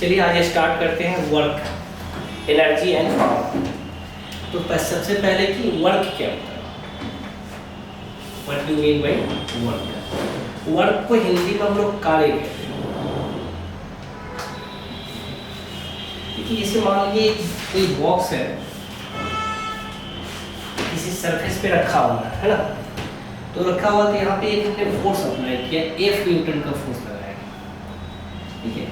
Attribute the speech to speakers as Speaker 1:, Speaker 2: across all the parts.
Speaker 1: चलिए आज स्टार्ट करते हैं वर्क, एनर्जी एंड पावर। तो सबसे पहले कि वर्क क्या होता है, what do mean by work. Work को हिंदी में हम लोग कार्य कहते हैं। देखिए जैसे मान लीजिए कोई बॉक्स है, किसी सरफेस पे रखा हुआ है ना, तो रखा हुआ तो यहाँ पे एक फोर्स अप्लाई किया, F न्यूटन का फोर्स लगाया, ठीक है।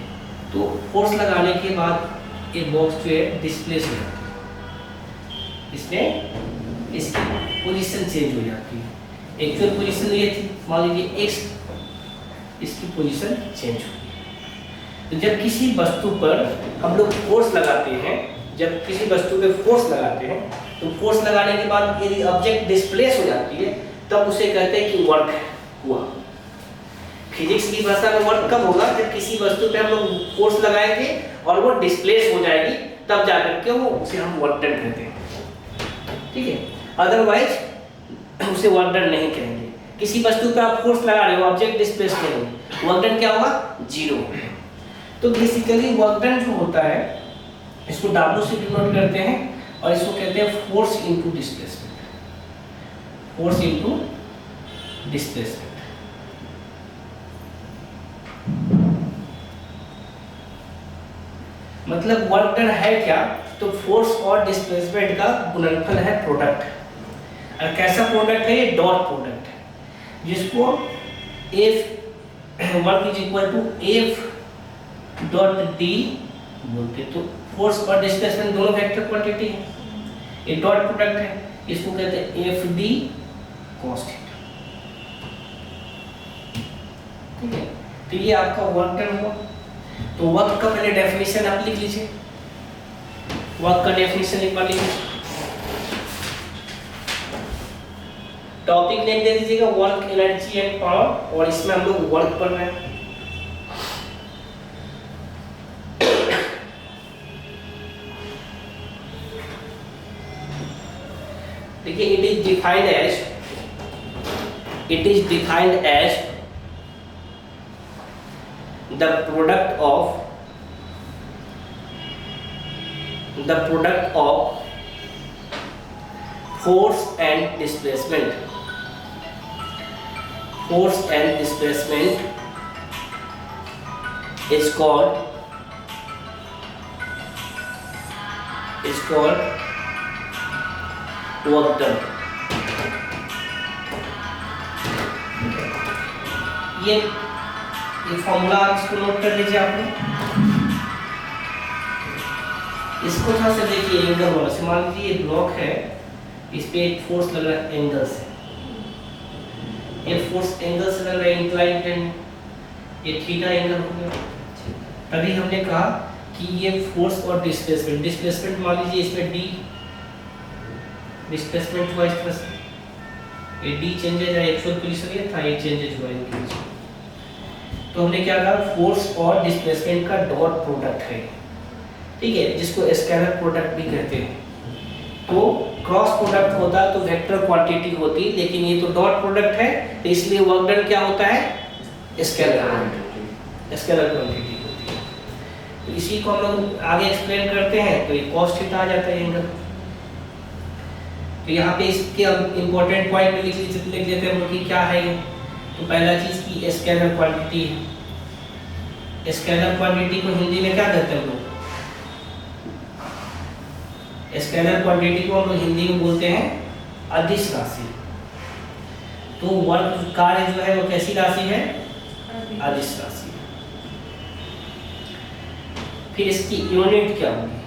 Speaker 1: तो फोर्स लगाने के बाद ये बॉक्स जो है डिस्प्लेस हो जाता है, इसमें इसकी पोजीशन चेंज हो जाती है। एक्चुअल पोजीशन ये थी, मान लीजिए x, इसकी पोजीशन चेंज हो गई। तो जब किसी वस्तु पर हम लोग फोर्स लगाते हैं, जब किसी वस्तु पे फोर्स लगाते हैं, तो फोर्स लगाने के बाद यदि ऑब्जेक्ट डिस्प्लेस हो जाती है तब उसे कहते हैं कि वर्क हुआ। फिजिक्स की भाषा में वर्क कब होगा, जब किसी वस्तु पे हम लोग फोर्स लगाएंगे और वो डिस्प्लेस हो जाएगी, तब जाकर के वो उसे हम वर्क डन कहते हैं, ठीक है। अदरवाइज उसे वर्क डन नहीं कहेंगे। किसी वस्तु पे आप फोर्स लगा रहे हो, ऑब्जेक्ट डिस्प्लेस नहीं हो, वर्क डन क्या होगा, जीरो। तो बेसिकली वर्क डन जो होता है इसको W से डिनोट करते हैं और इसको कहते हैं force into displacement, force into displacement. मतलब वर्क डन है क्या, तो फोर्स और डिस्प्लेसमेंट का गुणनफल है, प्रोडक्ट। और कैसा प्रोडक्ट है, ये डॉट प्रोडक्ट है, जिसको F work is equal to F dot D बोलते। तो फोर्स और डिस्प्लेसमेंट दोनों वेक्टर क्वांटिटी है, ये डॉट प्रोडक्ट है, इसको कहते हैं FD cos थीटा, ठीक है। तो ये आपका वर्क डन हुआ। तो वर्क का पहले डेफिनेशन आप लिख लीजिए, वर्क का डेफिनेशन एक बार लिखिए। टॉपिक नेम दे दीजिएगा वर्क, एनर्जी एंड पावर, और इसमें हम लोग वर्क पढ़ रहे हैं। देखिए it is defined as the product of force and displacement is called work done. ये फॉर्मूला इसको नोट कर लीजिए आपने। इसको थोड़ा सा देखिए एंगल वाला से, मान लीजिए ये ब्लॉक है, इस पे एक फोर्स लग रहा है एंगल से, ये फोर्स एंगल से लग रहा है इंक्लाइंड एंड ये थीटा एंगल हो गया। तभी हमने कहा कि ये फोर्स और डिस्प्लेसमेंट मान लीजिए इसमें D डिस्प्लेसमेंट हुआ इस तरह से, ये D चेंजेज है, एक्चुअल पोजीशन ये था, ये चेंजेज हुआ इनके बीच में। तो हमने क्या कहा, फोर्स और डिस्प्लेसमेंट का डॉट प्रोडक्ट है, ठीक है, जिसको स्केलर प्रोडक्ट भी कहते हैं। तो क्रॉस प्रोडक्ट होता तो वेक्टर क्वांटिटी होती, लेकिन ये तो डॉट प्रोडक्ट है, तो इसलिए वर्क डन क्या होता है, स्केलर क्वांटिटी होती है। तो इसी को हम लोग आगे एक्सप्लेन करते हैं। तो ये cos थीटा आ जाता है एंगल। तो यहाँ पे इसके इंपॉर्टेंट पॉइंट लिख लेते हैं कि क्या है ये। तो पहला चीज की स्केलर क्वांटिटी है। स्केलर क्वांटिटी को हिंदी में क्या कहते हैं हम लोग, स्केलर क्वांटिटी को हम लोग हिंदी में बोलते हैं अदिश राशि। तो वर्क कार्य जो है वो कैसी राशि है, अदिश राशि। फिर इसकी यूनिट क्या होगी,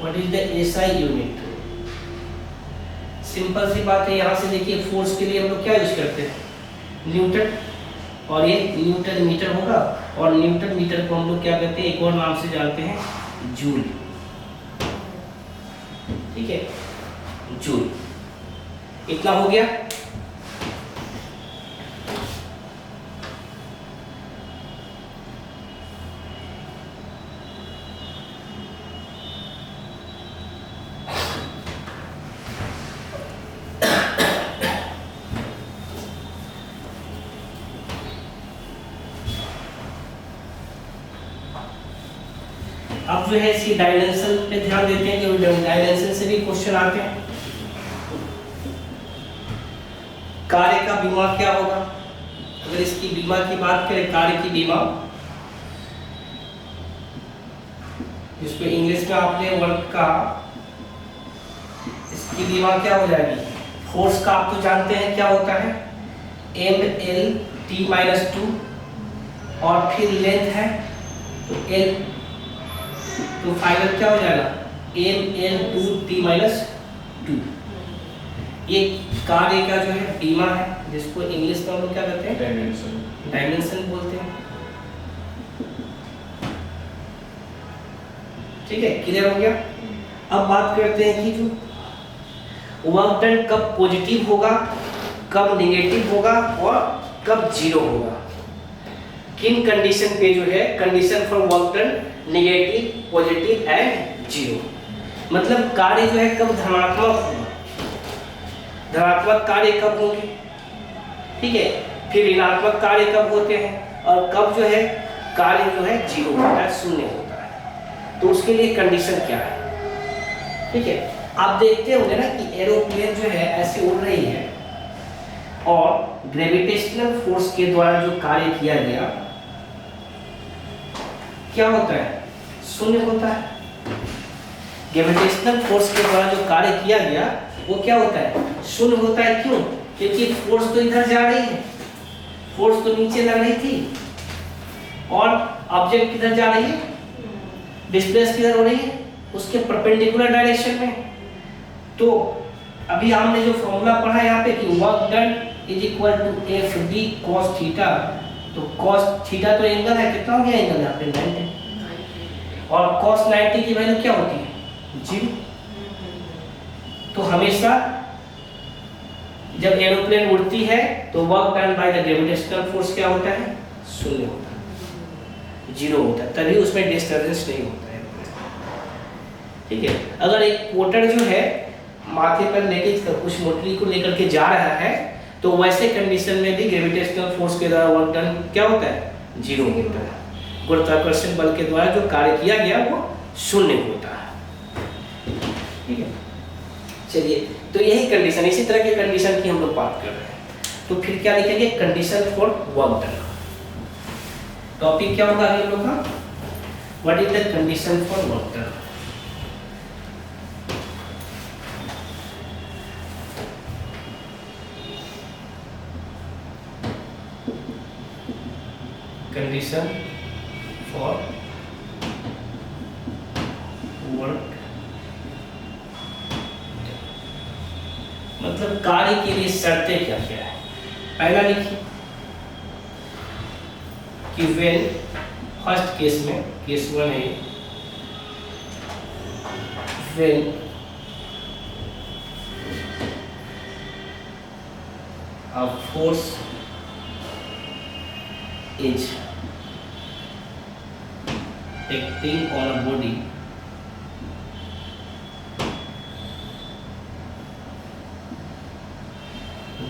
Speaker 1: what is the SI unit. Simple सी बात है, यहाँ से देखिए फोर्स के लिए हम लोग क्या यूज करते हैं, न्यूटन, और ये न्यूटन मीटर होगा, और न्यूटन मीटर को हम लोग क्या कहते हैं, एक और नाम से जानते हैं जूल, ठीक है, जूल। इतना हो गया। अब जो है इसी डायमेंशन पे ध्यान देते हैं कि डायमेंशन से भी क्वेश्चन आते हैं। कार्य का बीमा क्या होगा? अगर इसकी बीमा की बात करें, कार्य की बीमा, जिसको इंग्लिश में आपने वर्क का, इसकी बीमा क्या हो जाएगी? फोर्स का आप तो जानते हैं क्या होता है, MLT-2 और फिर लेंथ है तो L, तो फाइनल क्या हो जाएगा ML2T-2। ये कार्य का जो है बीमा है, जिसको इंग्लिश में हम लोग क्या कहते हैं, डायमेंशन बोलते हैं। ठीक है, क्लियर हो गया। अब बात करते हैं कि जो वर्क डन कब पॉजिटिव होगा, कब नेगेटिव होगा और कब जीरो होगा। किन कंडीशन पे जो है, condition for work done negative, positive and zero. मतलब कार्य जो है कब धनात्मक होगा, धनात्मक कार्य कब होंगे, ठीक है, फिर ऋणात्मक कार्य कब होते हैं, और कब जो है कार्य जो है जीरो होता है, शून्य होता है। तो उसके लिए कंडीशन क्या है, ठीक है। आप देखते होंगे ना कि एरोप्लेन जो है ऐसे उड़ रही है और ग्रेविटेशनल फोर्स के द्वारा जो कार्य किया गया क्या होता है, शून्य होता है। ग्रेविटेशनल फोर्स के द्वारा जो कार्य किया गया वो क्या होता है, शून्य होता है। क्यों? क्योंकि फोर्स तो इधर जा रही है, फोर्स तो नीचे लग रही थी और ऑब्जेक्ट किधर जा रही है, डिस्प्लेस किधर हो रही है, उसके परपेंडिकुलर डायरेक्शन में। तो अभी हमने जो फॉर्मूला पढ़ा यहाँ पे कि work done is equal to FD cos theta. तो cos थीटा तो एंगल है, कितना हो गया एंगल यहाँ पे 90, और cos 90 की वैल्यू क्या होती है, 0। तो हमेशा जब एरोप्लेन उड़ती है तो work done by the gravitational force क्या होता है, शून्य होता है, 0 होता है, तभी उसमें डिस्टर्बेंस नहीं होता है, ठीक है। अगर एक पोर्टर जो है माथे पर लेके कुछ मोटरी को लेकर के जा रहा है तो वैसे कंडीशन में भी ग्रेविटेशनल फोर्स के द्वारा वर्क डन क्या होता है, 0 होता है। गुरुत्वाकर्षण बल के द्वारा जो कार्य किया गया वो शून्य होता है, ठीक है। चलिए, तो यही कंडीशन, इसी तरह की कंडीशन की हम लोग बात कर रहे हैं। तो फिर क्या लिखेंगे, condition for work done. Topic क्या होगा हम लोग का, what is the condition for work done. Condition for work, मतलब कार्य के लिए शर्तें क्या क्या है। पहला लिखिए कि व्हेन, फर्स्ट केस में, केस 1 है, when a force is acting on a body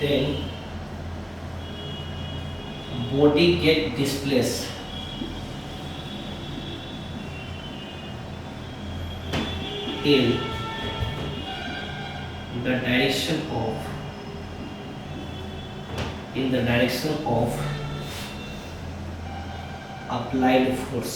Speaker 1: then body get displaced in the direction of applied force,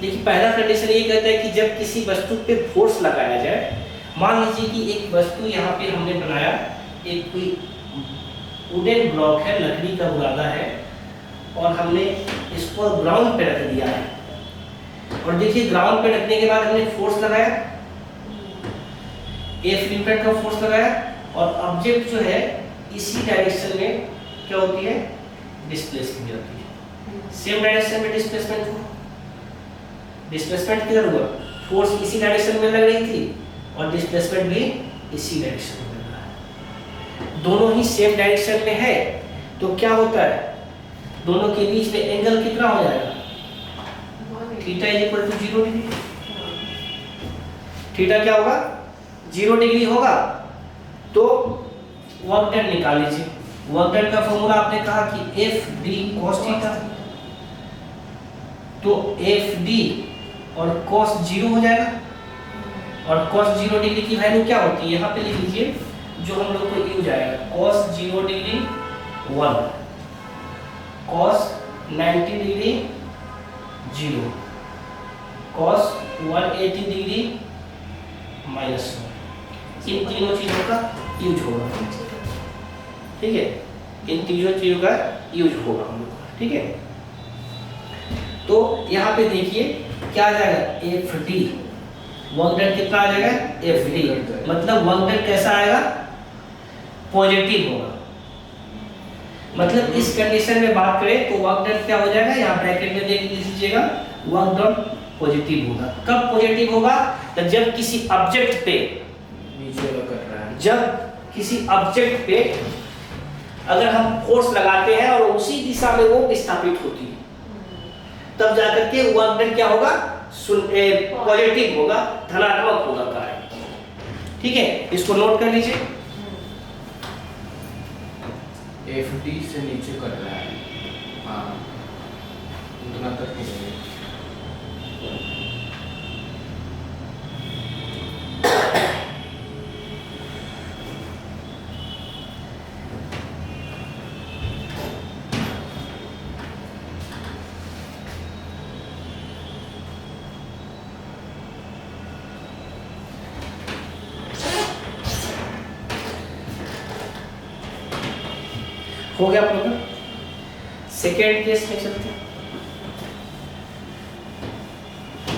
Speaker 1: देखिए पहला कंडीशन ये कहता है कि जब किसी वस्तु पे फोर्स लगाया जाए, मान लीजिए कि एक वस्तु यहाँ पे हमने बनाया, एक कोई वुडन ब्लॉक है, लकड़ी का बुरादा है, और हमने इसको ग्राउंड पे रख दिया है, और देखिए ग्राउंड पे रखने के बाद हमने फोर्स लगाया, F न्यूटन का फोर्स लगाया, और ऑब्जेक्ट जो है इसी डायरेक्शन में क्या होती है, डिस्प्लेस हो जाती है। सेम डायरेक्शन में डिस्प्लेसमेंट हुआ, डिस्प्लेसमेंट किधर हुआ, फोर्स इसी डायरेक्शन में लग रही थी और डिस्प्लेसमेंट भी इसी डायरेक्शन में लग रहा है, दोनों ही सेम डायरेक्शन में है। तो क्या होता है, दोनों के बीच में एंगल कितना हो जाएगा, theta is equal to 0 degree. Theta क्या होगा, 0 डिग्री होगा। तो वर्क डन निकाल लीजिए, वर्क डन का फॉर्मूला आपने कहा कि एफ डी कॉस थीटा, तो एफ डी और कॉस 0 हो जाएगा, और कॉस 0 डिग्री की वैल्यू क्या होती है यहाँ पे लिख लीजिए, जो हम लोग को यूज आएगा cos 0 degree 1, cos 90 degree 0, cos 180 degree -1। इन तीनों चीजों का यूज होगा, ठीक है, इन तीनों चीजों का यूज होगा हम लोग, ठीक है। तो यहाँ पे देखिए क्या आ जाएगा, एफ डी वर्क डन कितना आ जाएगा, एफ डी, मतलब वर्क डन कैसा आएगा, पॉजिटिव होगा। मतलब इस कंडीशन में बात करें तो वर्क डन क्या हो जाएगा, यहाँ ब्रैकेट में देख लीजिएगा, वर्क डन पॉजिटिव होगा। कब पॉजिटिव होगा, तो जब किसी ऑब्जेक्ट पे
Speaker 2: नीचे कट रहा है,
Speaker 1: जब किसी ऑब्जेक्ट पे अगर हम फोर्स लगाते हैं और उसी दिशा में वो विस्थापित होती है, तब जाकर के वर्क डन क्या होगा, पॉजिटिव होगा, धनात्मक होगा कार्य, ठीक है। इसको नोट कर लीजिए,
Speaker 2: एफ डी से नीचे कट रहा है, हाँ उतना तक ही है।
Speaker 1: हो गया प्रॉब्लम। सेकेंड केस में चलते हैं,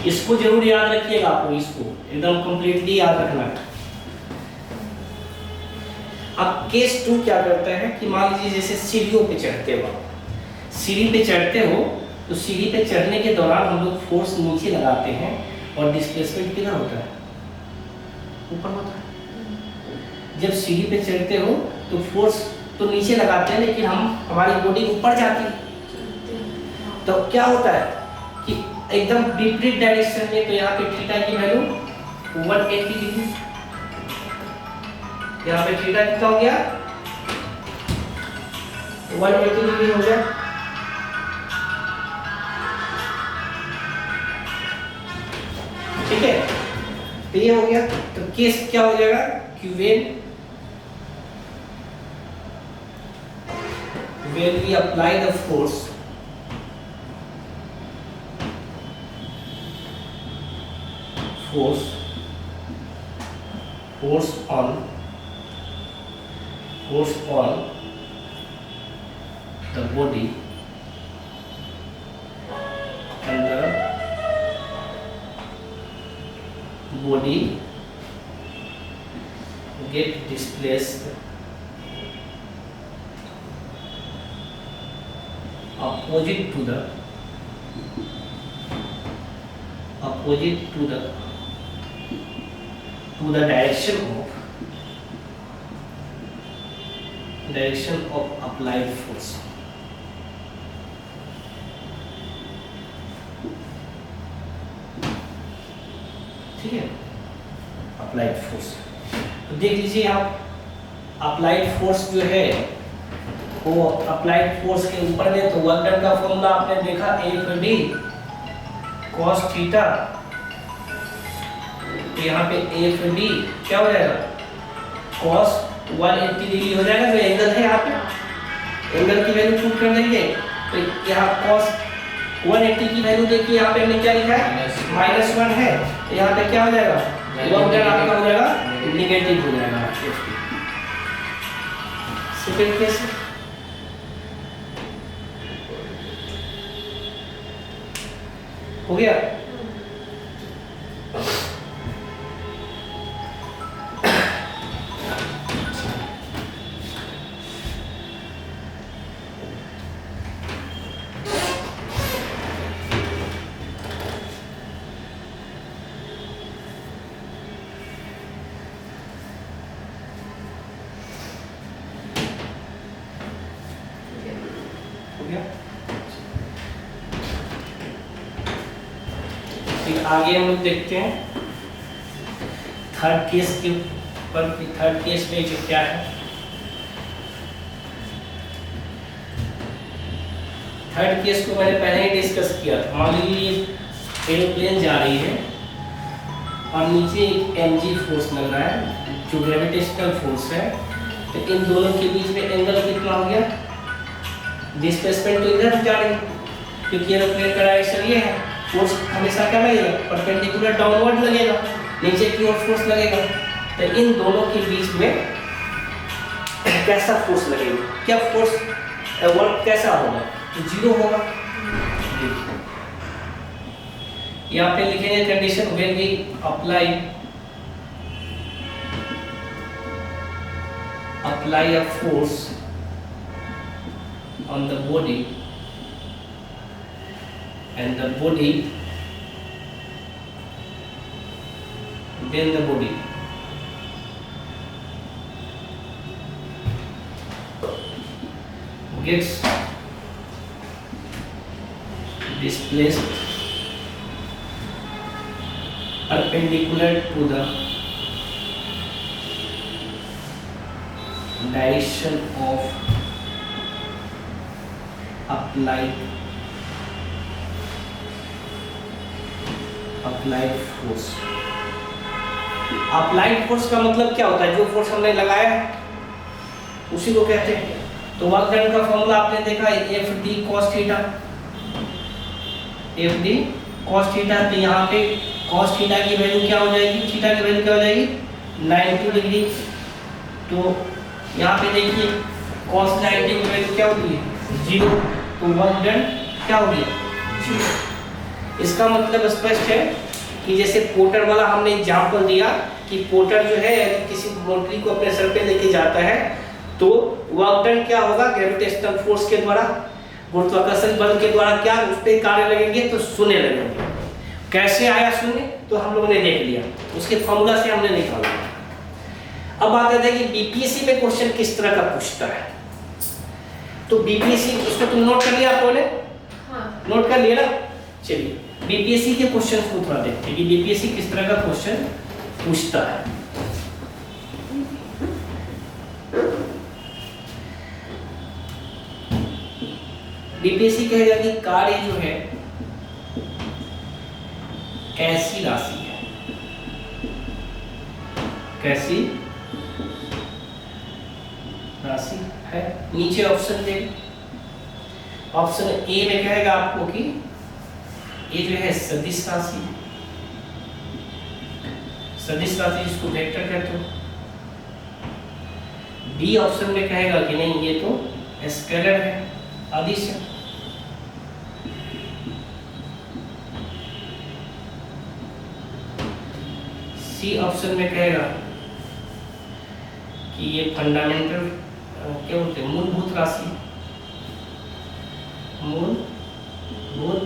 Speaker 1: इसको जरूर याद रखिएगा, आपको इसको एकदम कंप्लीटली याद रखना है। अब केस 2 क्या करता है कि मान लीजिए जैसे सीढ़ियों पे चढ़ते हो, सीढ़ी पे चढ़ते हो तो सीढ़ी पे चढ़ने के दौरान हम लोग फोर्स नीचे लगाते हैं और डिस्प्लेसमेंट किधर होता है, ऊपर होता है। जब सीढ़ी पे चढ़ते हो तो फोर्स तो नीचे लगाते हैं, लेकिन हमारी बॉडी ऊपर जाती है, तो क्या होता है कि एकदम विपरीत डायरेक्शन में, तो यहाँ पे थीटा की वैल्यू 180 डिग्री, यहाँ पे थीटा कितना हो गया, 180 डिग्री हो गया, ठीक है। तो ये हो गया, तो केस क्या हो जाएगा कि when we apply the force on the body and the body get displaced opposite to the direction of applied force। ठीक है, अप्लाइड फोर्स। तो देख लीजिए आप, अप्लाइड फोर्स जो है वो अप्लाइड फोर्स के ऊपर में, तो वर्क डन का फॉर्मूला आपने देखा, एफ डी कॉस थीटा, तो यहाँ पे एफ डी क्या हो जाएगा, कॉस 180 डिग्री हो जाएगा, जो एंगल है यहाँ पे एंगल की वैल्यू पुट कर देंगे, तो यहाँ कॉस 180 की वैल्यू देखिए, यहाँ पे हमने क्या लिखा है, -1 है, तो यहाँ पे क्या हो जाएगा, वर्क डन आपका हो जाएगा नेगेटिव हो जाएगा। सेकंड केस हो गया। फिर आगे हम लोग देखते हैं थर्ड केस के ऊपर, थर्ड केस में जो क्या है, थर्ड केस को मैंने पहले ही डिस्कस किया था। मान लीजिए एरोप्लेन जा रही है और नीचे एक mg फोर्स लग रहा है जो ग्रेविटेशनल फोर्स है, तो इन दोनों के बीच में एंगल कितना हो गया? डिस्प्लेसमेंट तो इधर जा रही है क्योंकि एरोप्लेन का डायरेक्शन ये है, फोर्स हमेशा क्या लगेगा? परपेंडिकुलर डाउनवर्ड लगेगा, नीचे की ओर फोर्स लगेगा। तो इन दोनों के बीच में कैसा फोर्स लगेगा? क्या फोर्स वर्क कैसा होगा? तो जीरो होगा। यहाँ पे लिखेंगे condition when we apply a force on the body and the body gets displaced perpendicular to the direction of applied force। Applied force का मतलब क्या होता है? जो फोर्स हमने लगाया है उसी को कहते हैं। तो वर्क डन का फॉर्मूला आपने देखा है FD cos theta, FD cos theta. तो यहाँ पे cos थीटा की वैल्यू क्या हो जाएगी? थीटा की वैल्यू क्या हो जाएगी? 90 डिग्री। तो यहाँ पे देखिए cos 90 की वैल्यू क्या होती है? 0। तो वर्क डन क्या हो गया? 0। इसका मतलब स्पष्ट है कि जैसे पोर्टर वाला हमने एग्जांपल दिया कि पोर्टर जो है किसी मोटरी को अपने सर पे लेके जाता है तो वर्क डन क्या होगा? ग्रेविटेशनल फोर्स के द्वारा, गुरुत्वाकर्षण बल के द्वारा क्या उस पे कार्य लगेंगे? तो शून्य लगेंगे। कैसे आया शून्य? तो हम लोगों ने देख लिया, उसके फॉर्मूला से हमने निकाला। अब बात है कि बीपीएससी में क्वेश्चन किस तरह का पूछता है। तो बीपीएससी इसको तुम नोट कर लिया आप लोगों ने? हाँ। नोट कर लिया ना? चलिए बीपीएससी के क्वेश्चन को थोड़ा देखते हैं कि बीपीएससी किस तरह का क्वेश्चन पूछता है। बीपीएससी कहेगा कि कार्य जो है कैसी राशि है, कैसी राशि है। नीचे ऑप्शन दे, ऑप्शन ए में कहेगा आपको कि ये जो है सदिश राशि, सदिश राशि जिसको वेक्टर कहते हो। बी ऑप्शन में कहेगा कि नहीं ये तो स्केलर है, अदिश है। सी ऑप्शन में कहेगा कि ये फंडामेंटल क्या बोलते हैं? मूलभूत राशि, मूलभूत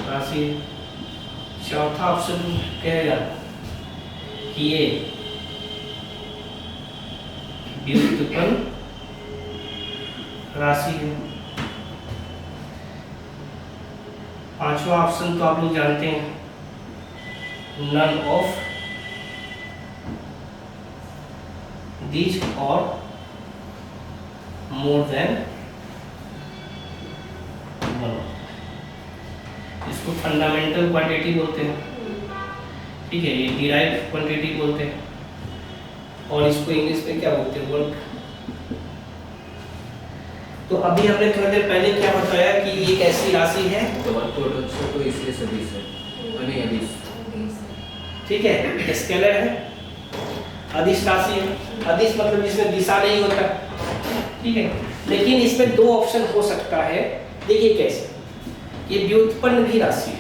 Speaker 1: राशि। चौथा ऑप्शन कहेगा कि ये व्युत्पन्न राशि है। पांचवा ऑप्शन तो आप लोग जानते हैं, none of these or more than one। इसको फंडामेंटल क्वांटिटी बोलते हैं, ठीक है, ये डिराइव्ड क्वांटिटी बोलते हैं, और इसको इंग्लिश में क्या बोलते हैं? वर्क। तो अभी हमने थोड़ी देर पहले क्या बताया कि ये एक ऐसी राशि है
Speaker 2: तो इसलिए सदिश है, नहीं अदिश,
Speaker 1: ठीक है, स्केलर है, अदिश राशि है। अदिश मतलब जिसमें दिशा नहीं होता, ठीक है। लेकिन इसमें दो ऑप्शन हो सकता है, देखिए कैसे। ये व्युत्पन्न भी राशि है।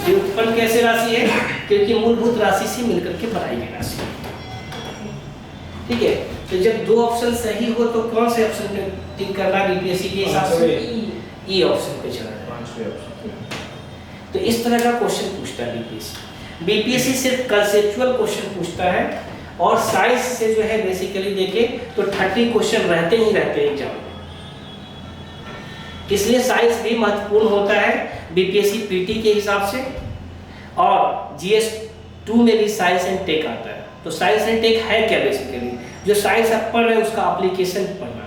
Speaker 1: व्युत्पन्न कैसे राशि है? क्योंकि मूलभूत राशि से मिलकर के बनाई गई राशि, ठीक है। तो जब दो ऑप्शन सही हो तो कौन से ऑप्शन पे टिक करना बीपीएससी के हिसाब से? ई ऑप्शन पे चलना है। तो इस तरह का क्वेश्चन पूछता है बीपीएससी। बीपीएससी सिर्फ कंसेप्चुअल क्वेश्चन पूछता है, और साइंस से जो है बेसिकली देखें तो 30 क्वेश्चन रहते ही रहते हैं एग्जाम में। इसलिए साइंस भी महत्वपूर्ण होता है बीपीएससी पीटी के हिसाब से, और जीएस 2 में भी साइंस एंड टेक आता है। तो साइंस एंड टेक है क्या बेसिकली, जो साइंस आप पढ़ रहे हैं उसका एप्लीकेशन पढ़ना,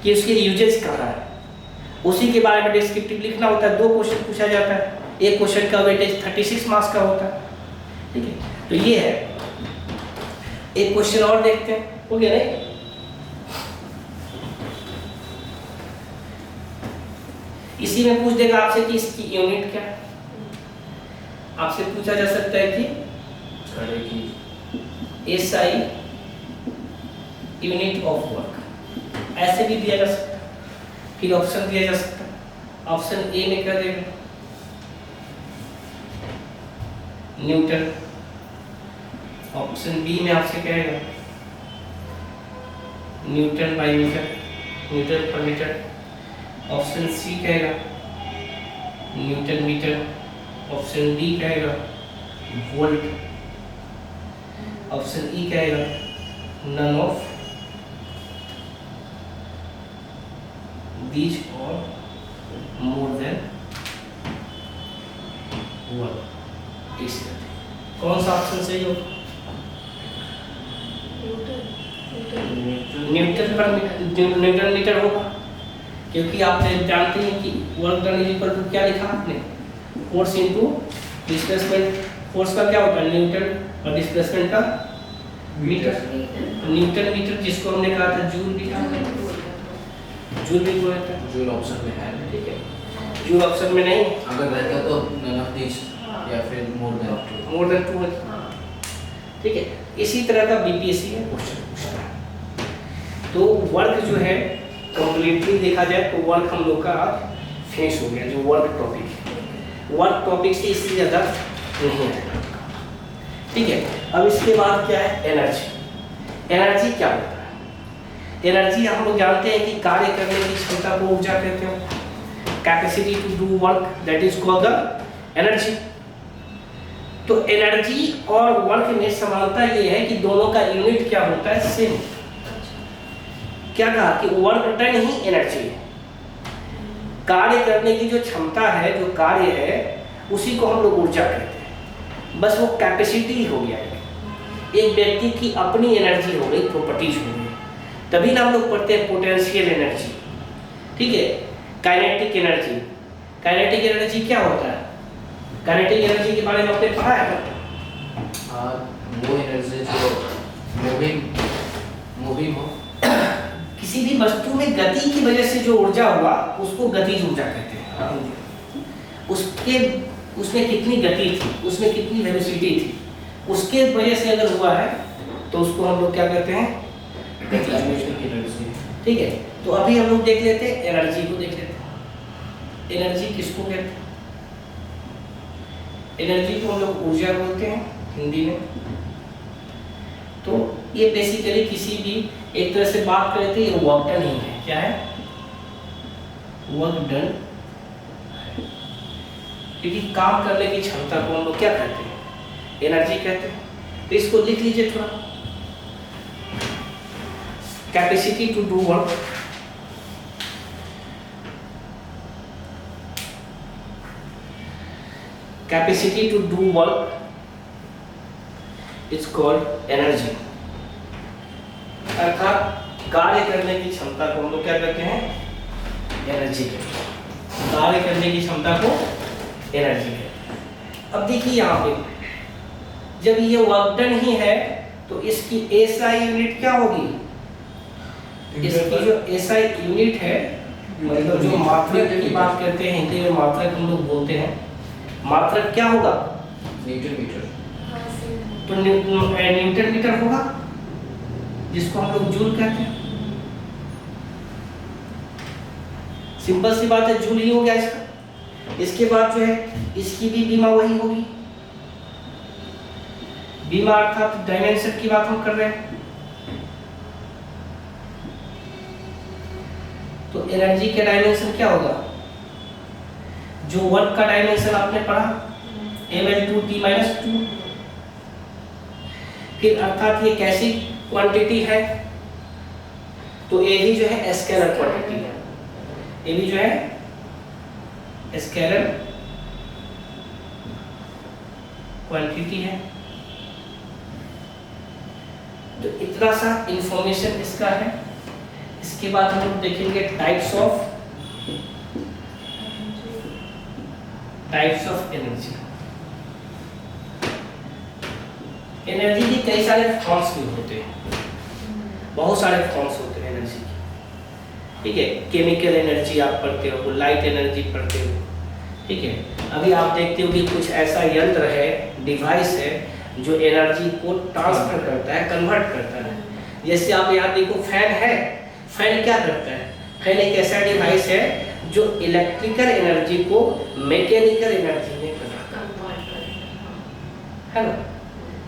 Speaker 1: कि उसके यूजेस कहाँ है, उसी के बारे में डिस्क्रिप्टिव लिखना होता है। 2 क्वेश्चन पूछा जाता है, एक क्वेश्चन का वेटेज 36 मार्क्स का होता है, ठीक है। तो ये है, एक क्वेश्चन और देखते हैं, हो गया नहीं? इसी में पूछ देगा आपसे कि इसकी यूनिट क्या है। आपसे पूछा जा सकता है कि
Speaker 2: घड़े की
Speaker 1: एसआई यूनिट ऑफ वर्क, ऐसे भी दिया जा सकता है। फिर ऑप्शन दिया जा सकता है। ऑप्शन ए में क्या देगा, न्यूटन। ऑप्शन बी में आपसे कहेगा न्यूटन बाई मीटर, न्यूटन पर मीटर। ऑप्शन सी कहेगा न्यूटन मीटर। ऑप्शन डी कहेगा वोल्ट। ऑप्शन ई कहेगा नन ऑफ दीज और मोर देन वन। कौन सा ऑप्शन सही होगा? न्यूटन पर न्यूटन मीटर होगा, क्योंकि आपने जानते हैं कि work done is equal to क्या लिखा आपने, फोर्स इनटू डिस्प्लेसमेंट। फोर्स का क्या होता है, न्यूटन, और डिस्प्लेसमेंट का मीटर। न्यूटन मीटर जिसको हमने कहा था जूल भी था, जूल भी बोलते हैं।
Speaker 2: जूल ऑप्शन में है,
Speaker 1: ठीक है, जूल ऑप्शन में नहीं,
Speaker 2: अगर रहता तो नन ऑफ दिस या फिर मोर देन 2
Speaker 1: है, ठीक है। इसी तरह का बीपीएससी में क्वेश्चन पूछता है। तो वर्क जो है कंप्लीटली देखा जाए तो वर्क हम लोग का आज फिनिश हो गया, जो वर्क टॉपिक है। वर्क टॉपिक से इससे ज़्यादा नहीं है, ठीक है। अब इसके बाद क्या है, एनर्जी। एनर्जी क्या होता है? एनर्जी हम लोग जानते हैं कि कार्य करने की क्षमता को ऊर्जा कहते हैं। Capacity to do work, that is called the energy. तो एनर्जी और वर्क में समानता ये है कि दोनों का यूनिट क्या होता है, सेम। क्या कहा कि वर्क डन ही एनर्जी है। कार्य करने की जो क्षमता है, जो कार्य है, उसी को हम लोग ऊर्जा कहते हैं। बस वो कैपेसिटी हो गया है, एक व्यक्ति की अपनी एनर्जी हो गई, प्रॉपर्टीज हो गई। तभी ना हम लोग पढ़ते हैं पोटेंशियल एनर्जी, ठीक है, काइनेटिक एनर्जी। काइनेटिक एनर्जी क्या होता है? काइनेटिक एनर्जी के बारे में आपने पढ़ा है ना?
Speaker 2: वो एनर्जी जो मूविंग हो,
Speaker 1: किसी भी वस्तु में गति की वजह से जो ऊर्जा हुआ उसको गतिज ऊर्जा कहते हैं। उसमें कितनी गति थी, उसमें कितनी वेलोसिटी थी, उसके वजह से अगर हुआ है तो उसको हम लोग क्या कहते हैं, गतिज एनर्जी, ठीक है। तो अभी हम लोग देख लेते हैं एनर्जी को, देख लेते हैं एनर्जी किसको कहते हैं। एनर्जी को हम लोग ऊर्जा बोलते हैं हिंदी में। तो ये बेसिकली किसी भी एक तरह से बात करें तो ये वर्क डन ही है। क्या है? वर्क डन, क्योंकि काम करने की क्षमता को हम लोग क्या कहते हैं, एनर्जी कहते हैं। तो इसको लिख लीजिए थोड़ा, capacity to do work, capacity to do work is called energy. अर्थात कार्य करने की क्षमता को हम लोग क्या कहते हैं, एनर्जी कहते हैं। कार्य करने की क्षमता को एनर्जी कहते हैं। अब देखिए यहाँ पे जब ये वर्क डन ही है तो इसकी एसआई यूनिट क्या होगी, इसकी जो एसआई यूनिट है, मतलब जो मात्रक की बात करते हैं हिंदी में मात्रक हम लोग बोलते हैं, मात्रक क्या होगा,
Speaker 2: न्यूटन मीटर।
Speaker 1: तो न्यूटन मीटर होगा, जिसको हम लोग जूल कहते हैं। सिंपल सी बात है, जूल ही हो गया इसका। इसके बाद जो है इसकी भी बीमा वही होगी, बीमा अर्थात डायमेंशन की बात हम कर रहे हैं। तो एनर्जी के डायमेंशन क्या होगा, जो वर्क का डायमेंशन आपने पढ़ा mL2T-2, फिर अर्थात ये कैसी क्वांटिटी है, तो ये भी जो है स्केलर क्वांटिटी है, ये भी जो है स्केलर क्वांटिटी है। तो इतना सा इंफॉर्मेशन इसका है। इसके बाद हम लोग देखेंगे टाइप्स ऑफ एनर्जी। एनर्जी के कई सारे फॉर्म्स भी होते हैं, बहुत सारे फॉर्म्स होते हैं एनर्जी के, ठीक है। केमिकल एनर्जी आप पढ़ते हो, लाइट एनर्जी पढ़ते हो, ठीक है। अभी आप देखते हो कि कुछ ऐसा यंत्र है, डिवाइस है, जो एनर्जी को ट्रांसफर करता है, कन्वर्ट करता है। जैसे आप यहाँ देखो फैन है, फैन क्या करता है? फैन एक ऐसा डिवाइस है जो इलेक्ट्रिकल एनर्जी को मैकेनिकल एनर्जी में कन्वर्ट है ना।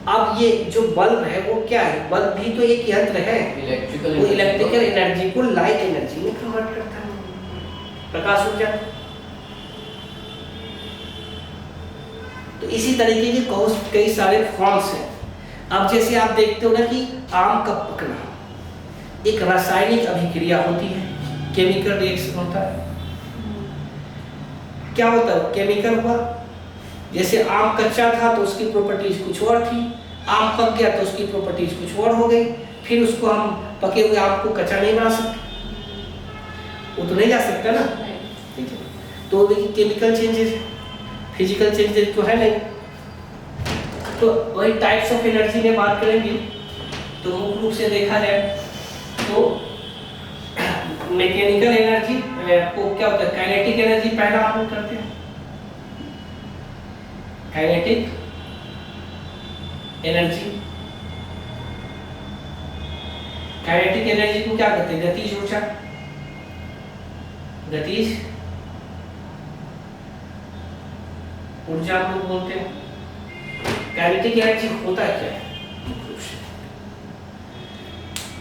Speaker 1: अब ये जो बल्ब है वो क्या है? बल्ब भी तो एक यंत्र है, वो इलेक्ट्रिकल एनर्जी को लाइट एनर्जी में कन्वर्ट करता है, प्रकाश ऊर्जा। तो इसी तरीके के कई सारे फॉर्म्स हैं। अब जैसे आप देखते हो ना कि आम का पकना एक रासायनिक अभिक्रिया होती है, केमिकल रिएक्शन होता है। क्या होता है? केमिकल हुआ। जैसे आम कच्चा था तो उसकी प्रॉपर्टीज कुछ और थी, आम पक गया तो उसकी प्रॉपर्टीज कुछ और हो गई। फिर उसको हम पके हुए आम को कच्चा नहीं बना सकते, वो तो नहीं जा सकता ना, ठीक है। तो देखिए केमिकल चेंजेस, फिजिकल चेंजेस तो है नहीं। तो वही टाइप्स ऑफ एनर्जी में बात करेंगे। तो मुख्य रूप से देखा जाए तो मैकेनिकल एनर्जी को क्या होता है? काइनेटिक एनर्जी पहला हम लोग करते हैं। काइनेटिक एनर्जी, काइनेटिक एनर्जी को क्या कहते हैं? गतिज ऊर्जा, गतिज ऊर्जा हम लोग बोलते हैं। काइनेटिक एनर्जी होता क्या है?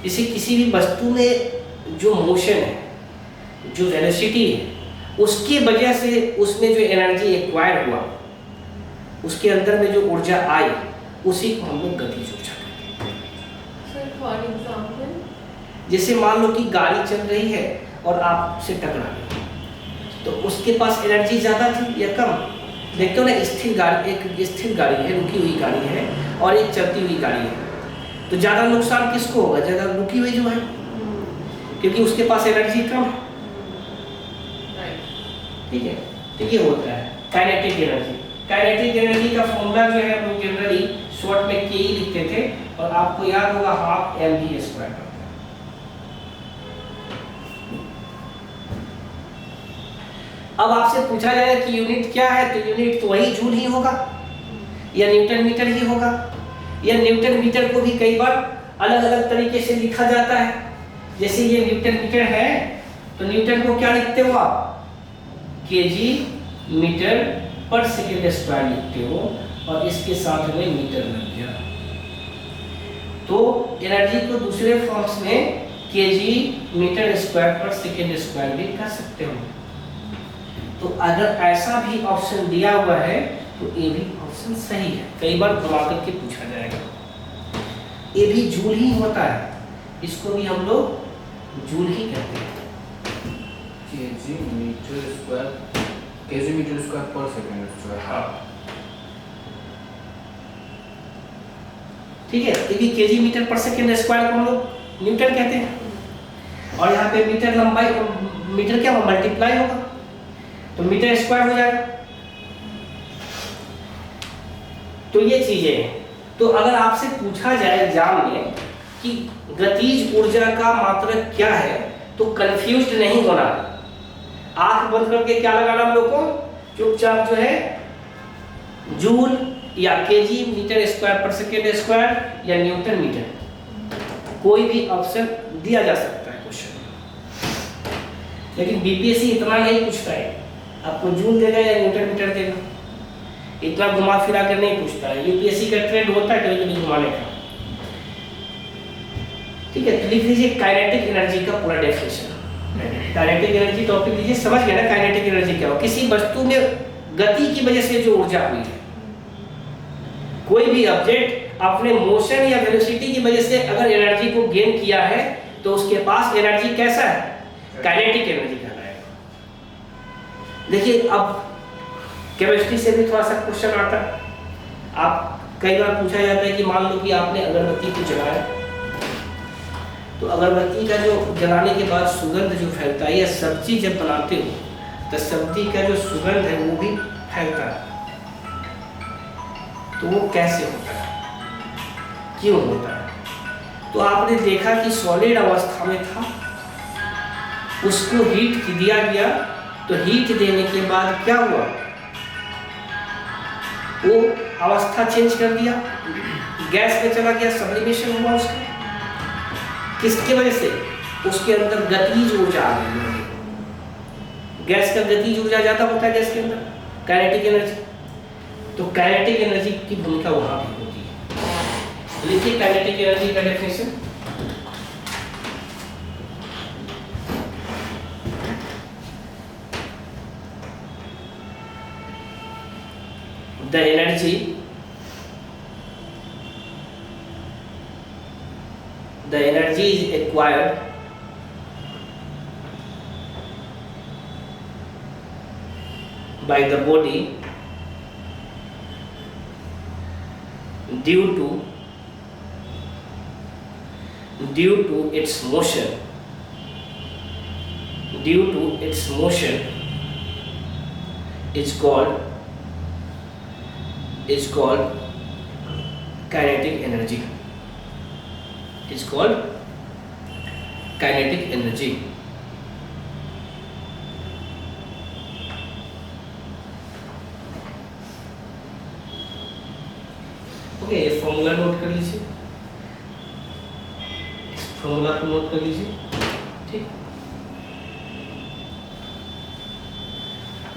Speaker 1: जैसे किसी भी वस्तु में जो मोशन है, जो वेलोसिटी है, उसकी वजह से उसमें जो एनर्जी एक्वायर हुआ, उसके अंदर में जो ऊर्जा आई, उसी को हम लोग गतिज ऊर्जा कहते हैं।
Speaker 3: सर फॉर एग्जांपल,
Speaker 1: जैसे मान लो कि गाड़ी चल रही है और आपसे टकरा गई, तो उसके पास एनर्जी ज्यादा थी या कम? देखते हो ना, स्थिर गाड़ी, एक स्थिर गाड़ी है, रुकी हुई गाड़ी है, और एक चलती हुई गाड़ी है, तो ज्यादा नुकसान किसको होगा? ज्यादा रुकी हुई जो है, क्योंकि उसके पास एनर्जी कम है, ठीक है। तो ये होता है काइनेटिक एनर्जी। काइनेटिक एनर्जी का फॉर्मूला जो है हम लोग जनरली शॉर्ट में के लिखते थे, और आपको याद होगा हाफ mv²। अब आपसे पूछा जाए कि यूनिट क्या है, तो यूनिट तो वही जूल ही होगा, या न्यूटन मीटर ही होगा। या न्यूटन मीटर को भी कई बार अलग अलग तरीके से लिखा जाता है। जैसे ये न्यूटन मीटर है, तो न्यूटन को क्या लिखते हो आप? केजी मीटर पर सेकेंड स्क्वायर लिखते हो, और इसके साथ में मीटर लग गया। तो एनर्जी को दूसरे फॉर्म्स में केजी मीटर स्क्वायर पर सेकेंड स्क्वायर भी कर सकते हो। तो अगर ऐसा भी ऑप्शन दिया हुआ है तो ये भी ऑप्शन सही है। कई बार घुमा करके पूछा जाएगा। ये भी जूल ही होता है, इसको भी हम लोग जूल ही कहते हैं।
Speaker 2: केजी मीटर स्क्वायर पर सेकंड स्क्वायर।
Speaker 1: हाँ, ठीक है। ये भी केजी मीटर पर सेकंड स्क्वायर को हम लोग न्यूटन कहते हैं। और यहाँ पे मीटर लंबाई, मीटर क्या होगा? मल्टीप्लाई होगा, तो मीटर स्क्वायर हो जाएगा। तो ये चीजें हैं। तो अगर आपसे पूछा जाए एग्जाम में कि गतिज ऊर्जा का मात्रक क्या है, तो कंफ्यूज्ड नहीं होना, आंख बंद करके क्या लगाना हम लोग को? चुपचाप जो है जूल या केजी मीटर स्क्वायर पर सेकेंड स्क्वायर या न्यूटन मीटर, कोई भी ऑप्शन दिया जा सकता है क्वेश्चन। लेकिन बीपीएससी इतना नहीं पूछता है, आपको जूल देगा या न्यूटन मीटर देगा, इतना घुमा फिरा कर नहीं पूछता है। यूपीएससी का ट्रेंड होता है कभी कभी घुमाने का, ठीक है। तो लिख लीजिए काइनेटिक एनर्जी का पूरा डेफिनेशन। काइनेटिक एनर्जी टॉपिक लीजिए, समझ गए ना काइनेटिक एनर्जी क्या हो? किसी वस्तु में गति की वजह से जो ऊर्जा हुई है, कोई भी ऑब्जेक्ट अपने मोशन या वेलोसिटी की वजह से अगर एनर्जी को गेन किया है, तो उसके पास एनर्जी कैसा है? काइनेटिक एनर्जी कहलाएगा। देखिए अब केमिस्ट्री से भी थोड़ा सा क्वेश्चन आता है। आप कई बार पूछा जाता है कि मान लो कि आपने अगरबत्ती को जलाया, तो अगरबत्ती का जो जलाने के बाद सुगंध जो फैलता है, या सब्जी जब बनाते हो तो सब्जी का जो सुगंध है वो भी फैलता है, तो वो कैसे होता है, क्यों होता है? तो आपने देखा कि सॉलिड अवस्था में था, उसको हीट दिया गया, तो हीट देने के बाद क्या हुआ, वो अवस्था चेंज कर दिया, गैस में चला गया, सब्लिमेशन हुआ उसका। किसकी वजह से? उसके अंदर गतिज ऊर्जा आ गई। गैस का गतिज ऊर्जा ज्यादा होता है गैस के अंदर, काइनेटिक एनर्जी। तो काइनेटिक एनर्जी की भूमिका वहां भी होती है। लिखिए काइनेटिक एनर्जी का definition. The energy is acquired by the body due to its motion. Due to its motion is called kinetic energy. Is called kinetic energy. Okay, ये फॉर्मूला नोट कर लीजिए, इस फॉर्मूला को नोट कर लीजिए, ठीक।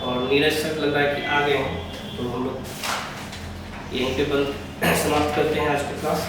Speaker 1: और नीरज सर लग रहा है कि आ गए हैं, तो हम लोग यहीं पे बंद समाप्त करते हैं आज की क्लास।